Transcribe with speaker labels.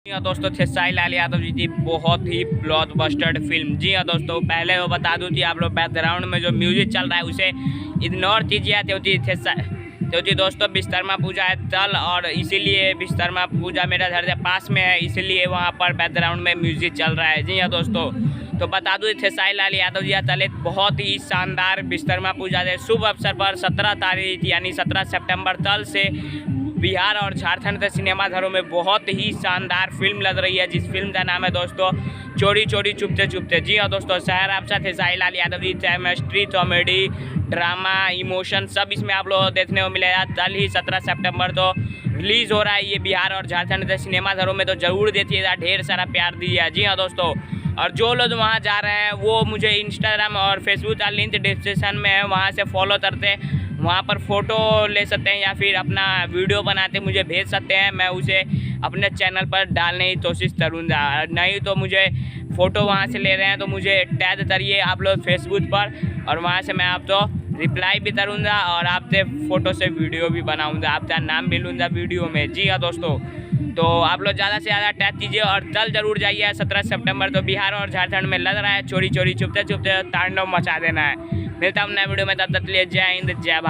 Speaker 1: जी हाँ दोस्तों, थे साई लाल यादव जी की बहुत ही ब्लॉकबस्टर फिल्म। जी हाँ दोस्तों, पहले वो बता दूं कि आप लोग बैकग्राउंड में जो म्यूजिक चल रहा है उसे इग्नोर कीजिए। क्योंकि दोस्तों विश्वकर्मा पूजा है कल, और इसीलिए विश्वकर्मा पूजा मेरा घर से पास में है, इसीलिए वहाँ पर बैकग्राउंड में म्यूजिक चल रहा है। जी हाँ दोस्तों, तो बता दूं थे साई लाल यादव जी चले बहुत ही शानदार विश्वकर्मा पूजा के शुभ अवसर पर 17 तारीख यानी 17 सितंबर कल से बिहार और झारखंड के सिनेमाघरों में बहुत ही शानदार फिल्म लग रही है, जिस फिल्म का नाम है दोस्तों चोरी चोरी चुपते चुपते। जी हाँ दोस्तों, शहर आपसा थे Sai Lal Yadav ji, chemistry, comedy, drama, emotion सब इसमें आप लोग देखने को मिलेगा। कल ही 17 सितंबर तो रिलीज़ हो रहा है ये बिहार और झारखंड के सिनेमाघरों में, तो ज़रूर देखिएगा, ढेर सारा प्यार दीजिए। जी हाँ दोस्तों, और जो लोग वहाँ जा रहे हैं वो मुझे इंस्टाग्राम और फेसबुक का लिंक डिस्क्रिप्शन में है, वहाँ से फॉलो करते, वहाँ पर फ़ोटो ले सकते हैं या फिर अपना वीडियो बनाते मुझे भेज सकते हैं। मैं उसे अपने चैनल पर डालने की कोशिश करूँगा। नहीं तो मुझे फ़ोटो वहाँ से ले रहे हैं तो मुझे टैग करिए आप लोग फेसबुक पर, और वहाँ से मैं आपको रिप्लाई भी करूँगा और आपसे फ़ोटो से वीडियो भी बनाऊँगा, आपका नाम भी लूँगा वीडियो में। जी हाँ दोस्तों, तो आप लोग ज़्यादा से ज़्यादा टैग कीजिए और कल जरूर जाइए 17 सितंबर, तो बिहार और झारखंड में लग रहा है चोरी चोरी चुपते चुपते तांडव मचा देना है। मिलता हूँ नए वीडियो में, तब तक के लिए जय हिंद जय भारत।